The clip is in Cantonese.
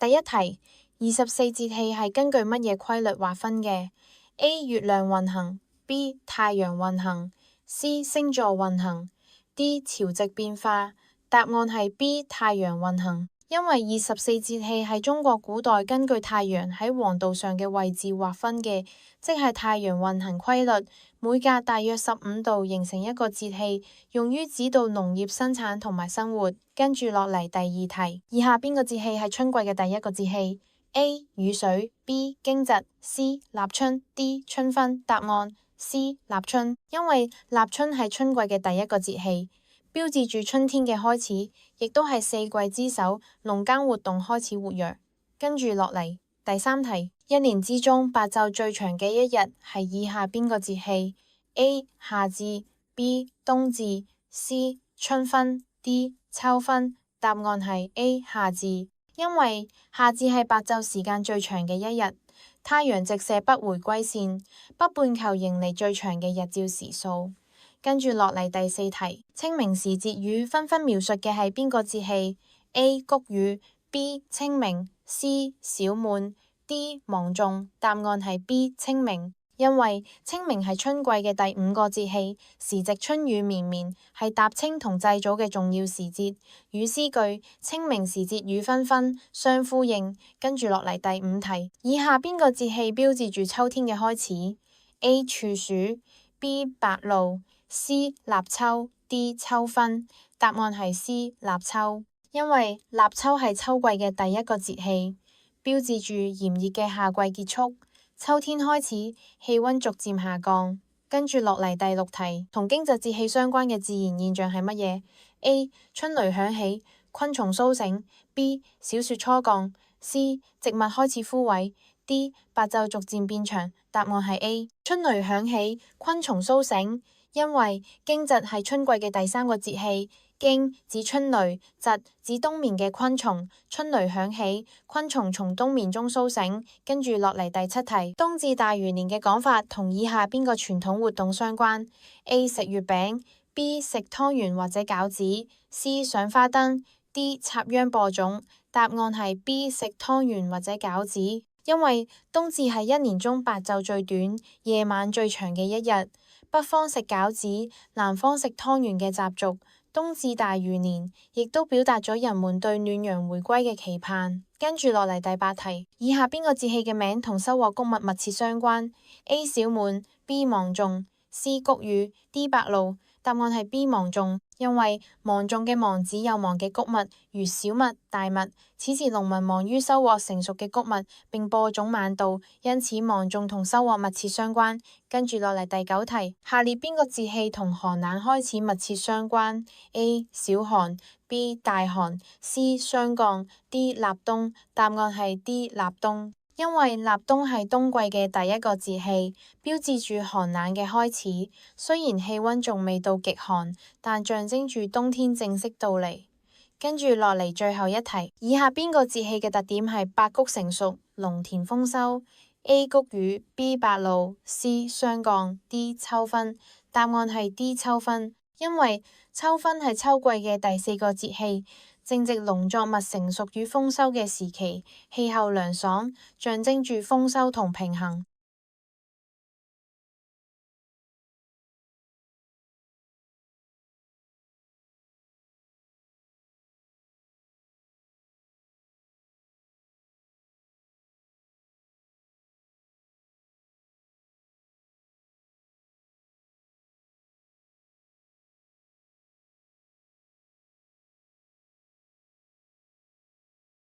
第一題，24節氣係根據乜嘢規律劃分嘅？A. 月亮運行 B. 太陽運行 C. 星座運行 D. 潮汐變化。答案係 B. 太陽運行。因為24節氣係中國古代根據太陽喺黃道上嘅位置劃分嘅，即係太陽運行規律，每隔大約15度形成一個節氣，用於指導農業生產同埋生活。跟住落嚟第二題，以下邊個節氣係春季嘅第一個節氣？A. 雨水 B. 驚蟄 C. 立春 D. 春分。答案 C. 立春。因為立春係春季嘅第一個節氣，標誌住春天嘅開始，亦都係四季之首，農耕活動開始活躍。跟住落嚟第三題，一年之中白晝最長嘅一日係以下邊個節氣？A. 夏至 B. 冬至 C. 春分 D. 秋分。答案係 A. 夏至。因為夏至係白晝時間最長嘅一日，太陽直射北回歸線，北半球迎嚟最長嘅日照時數。跟住落嚟第四題，清明時節雨紛紛描述嘅係邊個節氣？A. 谷雨 B. 清明 C. 小滿 D. 芒種。答案係 B. 清明。因為清明係春季嘅第5個節氣，時值春雨綿綿，係踏青同祭祖嘅重要時節，與詩句清明時節雨紛紛相呼應。跟住落嚟第5題，以下邊個節氣標誌住秋天嘅開始？A. 處暑 B. 白露 C. 立秋 D. 秋分。答案係 C. 立秋。因為立秋係秋季嘅第一個節氣，標誌住炎熱嘅夏季結束，秋天開始，氣溫逐漸下降。跟住落嚟第6題，同驚蟄節氣相關嘅自然現象係乜嘢？A. 春雷響起，昆蟲蘇醒 B. 小雪初降 C. 植物開始枯萎 D. 白晝逐漸變長。答案係 A. 春雷響起，昆蟲蘇醒。因為驚蟄係春季嘅第3個節氣，驚指春雷，蟄指冬眠嘅昆蟲，春雷響起，昆蟲從冬眠中蘇醒。跟住落嚟第7題，冬至大魚年嘅講法同以下邊個傳統活動相關？A. 食月餅 B. 食湯圓或者餃子 C. 賞花燈 D. 插秧播種。答案係 B. 食湯圓或者餃子。因為冬至係一年中白晝最短、夜晚最長嘅一日，北方食餃子，南方食湯圓嘅習俗。冬至大魚年亦都表達咗人們對暖陽回歸嘅期盼。跟住落嚟第8題，以下邊個節氣嘅名同收穫穀物密切相關？A. 小滿 B. 芒種 C. 谷雨 D. 白露。答案係 B. 芒種。因為芒種嘅芒指有芒嘅穀物，如小麥、大麥。此時農民忙於收穫成熟嘅穀物並播種晚稻，因此芒種同收穫密切相關。跟住落嚟第9題，下列邊個節氣同寒冷開始密切相關？A. 小寒 B. 大寒 C. 霜降 D. 立冬。答案係 D. 立冬。因為立冬係冬季嘅第一個節氣，標誌住寒冷嘅開始。雖然氣溫仲未到極寒，但象徵住冬天正式到嚟。跟住落嚟最後一題，以下邊個節氣嘅特點係百穀成熟、農田豐收？A. 谷雨 B. 白露 C. 霜降 D. 秋分。答案係 D. 秋分。因為秋分係秋季嘅第4個節氣，正值農作物成熟與豐收嘅時期，氣候涼爽，象徵住豐收同平衡。